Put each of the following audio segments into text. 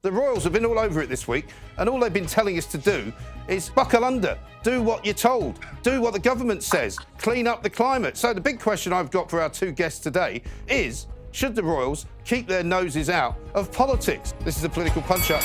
The Royals have been all over it this week, and all they've been telling us to do is buckle under, do what you're told, do what the government says, clean up the climate. So the big question I've got for our two guests today is, should the Royals keep their noses out of politics? This is a political punch-up.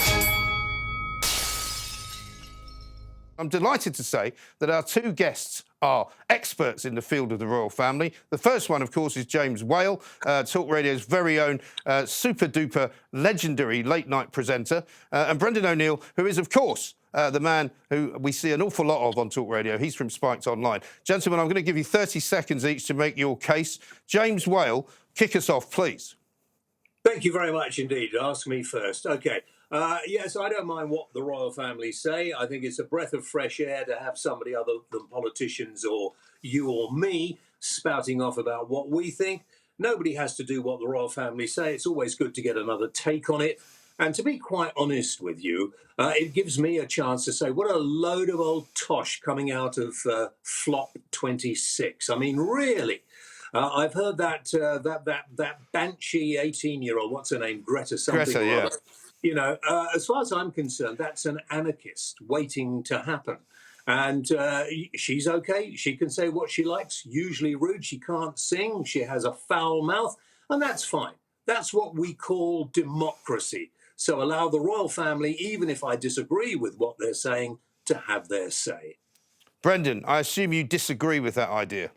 I'm delighted to say that our two guests are experts in the field of the royal family. The first one, of course, is James Whale, Talk Radio's very own super-duper legendary late-night presenter, and Brendan O'Neill, who is, of course, the man who we see an awful lot of on Talk Radio. He's from Spiked Online. Gentlemen, I'm going to give you 30 seconds each to make your case. James Whale, kick us off, please. Thank you very much indeed. Ask me first. OK. Yes, I don't mind what the royal family say. I think it's a breath of fresh air to have somebody other than politicians or you or me spouting off about what we think. Nobody has to do what the royal family say. It's always good to get another take on it. And to be quite honest with you, it gives me a chance to say, what a load of old tosh coming out of Flop 26. I mean, really. I've heard that banshee 18-year-old, what's her name, Greta something Greta, or yeah. other. You know, as far as I'm concerned, that's an anarchist waiting to happen. And she's okay. She can say what she likes, usually rude. She can't sing. She has a foul mouth. And that's fine. That's what we call democracy. So allow the royal family, even if I disagree with what they're saying, to have their say. Brendan, I assume you disagree with that idea.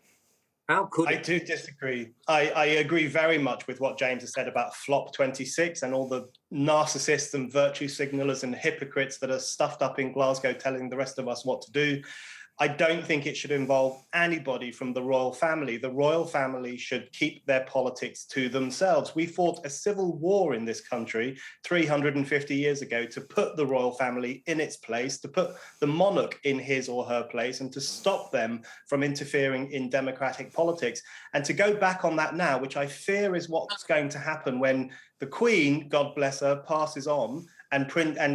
How could I it? do disagree. I agree very much with what James has said about Flop 26 and all the narcissists and virtue signalers and hypocrites that are stuffed up in Glasgow telling the rest of us what to do. I don't think it should involve anybody from the royal family. The royal family should keep their politics to themselves. We fought a civil war in this country 350 years ago to put the royal family in its place, to put the monarch in his or her place, and to stop them from interfering in democratic politics. And to go back on that now, which I fear is what's going to happen when the Queen, God bless her, passes on, and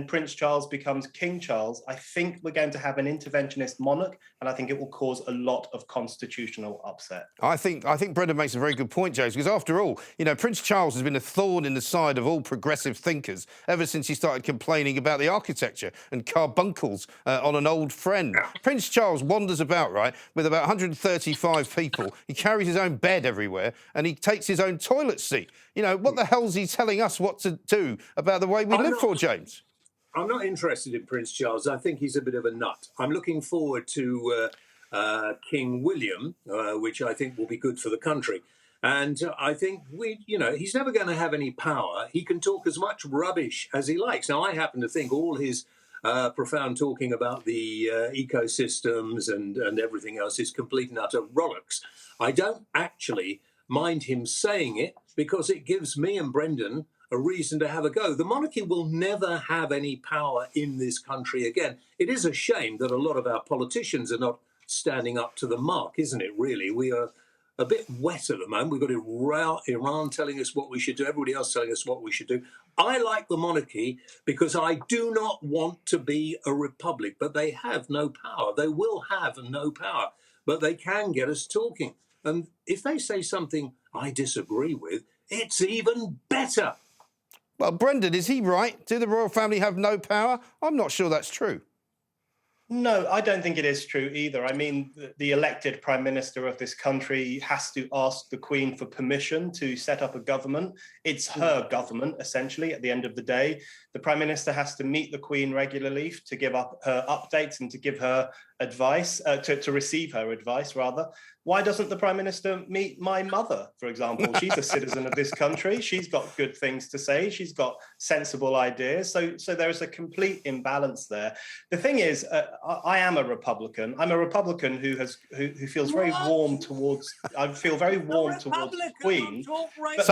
Prince Charles becomes King Charles, I think we're going to have an interventionist monarch, and I think it will cause a lot of constitutional upset. I think Brendan makes a very good point, James, because after all, you know, Prince Charles has been a thorn in the side of all progressive thinkers ever since he started complaining about the architecture and carbuncles on an old friend. Prince Charles wanders about, right, with about 135 people. He carries his own bed everywhere, and he takes his own toilet seat. You know, what the hell's he telling us what to do about the way we live for, James? I'm not interested in Prince Charles. I think he's a bit of a nut. I'm looking forward to King William, which I think will be good for the country. And I think he's never going to have any power. He can talk as much rubbish as he likes. Now, I happen to think all his profound talking about the ecosystems and everything else is complete and utter rollicks. I don't actually mind him saying it because it gives me and Brendan a reason to have a go. The monarchy will never have any power in this country again. It is a shame that a lot of our politicians are not standing up to the mark, isn't it, really? We are a bit wet at the moment. We've got Iran telling us what we should do, everybody else telling us what we should do. I like the monarchy because I do not want to be a republic, but they have no power. They will have no power, but they can get us talking. And if they say something I disagree with, it's even better. Well, Brendan, is he right? Do the royal family have no power? I'm not sure that's true. No, I don't think it is true either. I mean, the elected prime minister of this country has to ask the Queen for permission to set up a government. It's her government, essentially, at the end of the day. The prime minister has to meet the Queen regularly to give up her updates and to give her advice, to receive her advice, rather. Why doesn't the prime minister meet my mother, for example? She's a citizen of this country. She's got good things to say. She's got sensible ideas. So there's a complete imbalance there. The thing is, I am a Republican. I'm a Republican who feels very warm towards. I feel very warm towards the Queen. But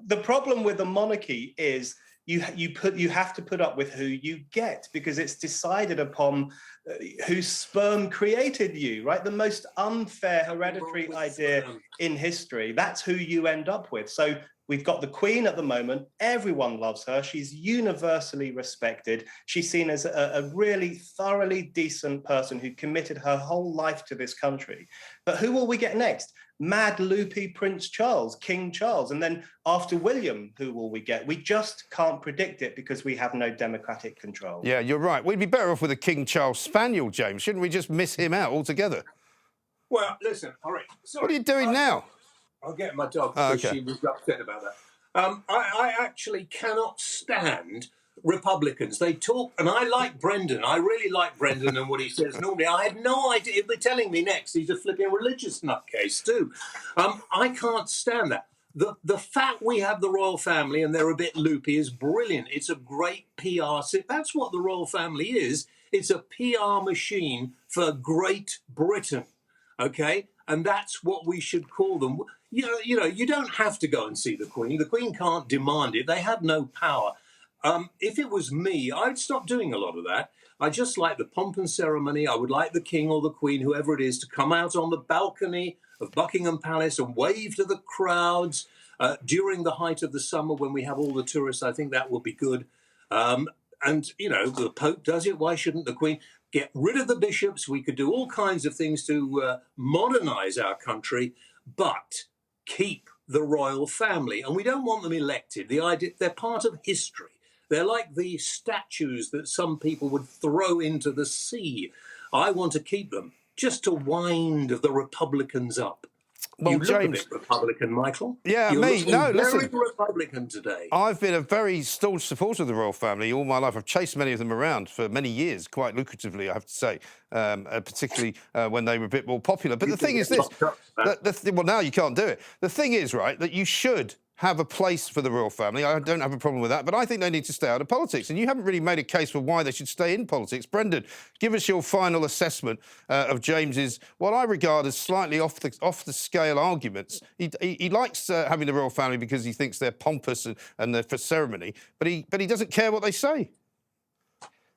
the problem with the monarchy is you have to put up with who you get, because it's decided upon whose sperm created you, right? The most unfair hereditary idea in history. That's who you end up with. So we've got the Queen at the moment. Everyone loves her. She's universally respected. She's seen as a really thoroughly decent person who committed her whole life to this country. But who will we get next? mad loopy Prince Charles, King Charles. And then after William, who will we get? We just can't predict it because we have no democratic control. Yeah, you're right. We'd be better off with a King Charles Spaniel, James. Shouldn't we just miss him out altogether? Well, listen, all right. Sorry. What are you doing now? I'll get my dog because okay. she was upset about that. I actually cannot stand Republicans. They talk, and I like Brendan. I really like Brendan and what he says. Normally, I had no idea. He'll be telling me next he's a flipping religious nutcase too. I can't stand that. The fact we have the royal family and they're a bit loopy is brilliant. It's a great PR. That's what the royal family is. It's a PR machine for Great Britain. Okay, and that's what we should call them. You know, you don't have to go and see the Queen. The Queen can't demand it. They have no power. If it was me, I'd stop doing a lot of that. I just like the pomp and ceremony. I would like the King or the Queen, whoever it is, to come out on the balcony of Buckingham Palace and wave to the crowds during the height of the summer when we have all the tourists. I think that would be good. And, you know, the Pope does it. Why shouldn't the Queen? Get rid of the bishops. We could do all kinds of things to modernise our country, but keep the royal family. And we don't want them elected. The idea, they're part of history. They're like the statues that some people would throw into the sea. I want to keep them just to wind the Republicans up. Well, you look James, a bit Republican, Michael. Yeah, You're me. No, very listen. Republican today. I've been a very staunch supporter of the royal family all my life. I've chased many of them around for many years, quite lucratively, I have to say, particularly when they were a bit more popular. But the thing is this. Well, now you can't do it. The thing is, right, that you should have a place for the royal family. I don't have a problem with that, but I think they need to stay out of politics. And you haven't really made a case for why they should stay in politics. Brendan, give us your final assessment of James's, what I regard as slightly off the scale arguments. He likes having the royal family because he thinks they're pompous and they're for ceremony, but he doesn't care what they say.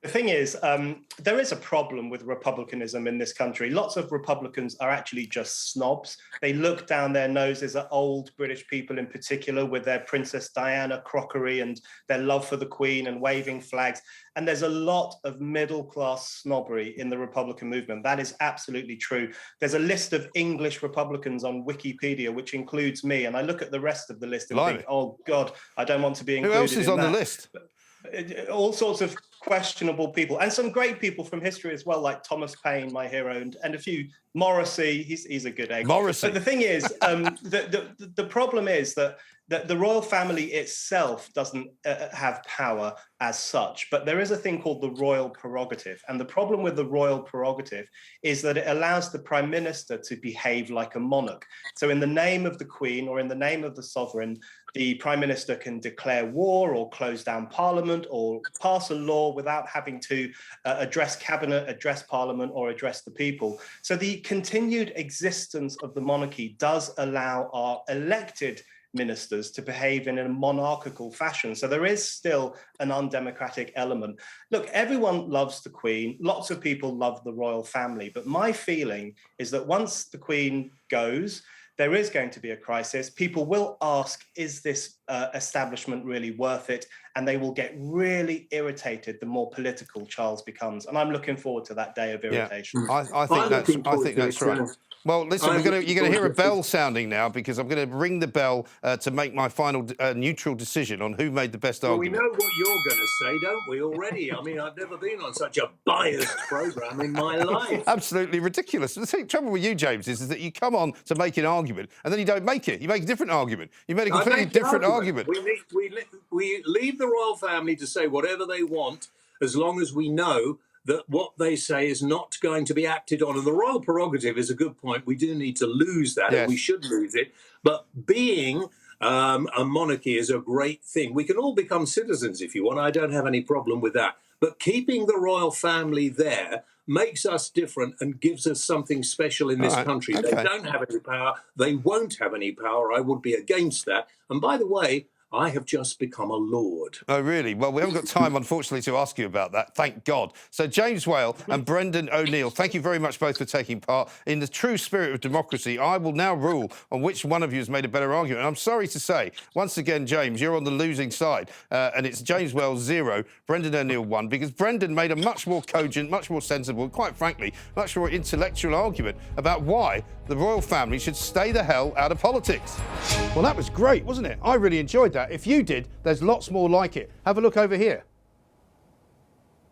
The thing is, there is a problem with republicanism in this country. Lots of Republicans are actually just snobs. They look down their noses at old British people in particular with their Princess Diana crockery and their love for the Queen and waving flags. And there's a lot of middle-class snobbery in the Republican movement. That is absolutely true. There's a list of English Republicans on Wikipedia, which includes me. And I look at the rest of the list and think, oh, God, I don't want to be included in that. Who else is on the list? All sorts of questionable people and some great people from history as well, like Thomas Paine, my hero, and a few. Morrissey, he's a good egg. Morrissey. But the thing is, the problem is that the royal family itself doesn't have power as such, but there is a thing called the royal prerogative. And the problem with the royal prerogative is that it allows the prime minister to behave like a monarch. So in the name of the Queen or in the name of the sovereign, the prime minister can declare war or close down parliament or pass a law without having to address cabinet, address parliament or address the people. So the continued existence of the monarchy does allow our elected ministers to behave in a monarchical fashion. So there is still an undemocratic element. Look, everyone loves the Queen. Lots of people love the royal family. But my feeling is that once the Queen goes, there is going to be a crisis. People will ask, is this establishment really worth it? And they will get really irritated the more political Charles becomes. And I'm looking forward to that day of irritation. Yeah, I think that's right. Well, listen, you're going to hear a bell sounding now because I'm going to ring the bell to make my final neutral decision on who made the best argument. We know what you're going to say, don't we, already? I mean, I've never been on such a biased programme in my life. Absolutely ridiculous. The trouble with you, James, is that you come on to make an argument and then you don't make it. You make a different argument. You made a completely different argument. We leave the royal family to say whatever they want as long as we know that what they say is not going to be acted on. And the royal prerogative is a good point. We do need to lose that, and we should lose it. But being a monarchy is a great thing. We can all become citizens if you want. I don't have any problem with that. But keeping the royal family there makes us different and gives us something special in this country. Okay. They don't have any power. They won't have any power. I would be against that. And by the way, I have just become a lord. Oh, really? Well, we haven't got time, unfortunately, to ask you about that. Thank God. So, James Whale and Brendan O'Neill, thank you very much both for taking part. In the true spirit of democracy, I will now rule on which one of you has made a better argument. And I'm sorry to say, once again, James, you're on the losing side. And it's James Whale 0, Brendan O'Neill 1, because Brendan made a much more cogent, much more sensible, and quite frankly, much more intellectual argument about why the royal family should stay the hell out of politics. Well, that was great, wasn't it? I really enjoyed that. If you did, there's lots more like it. Have a look over here.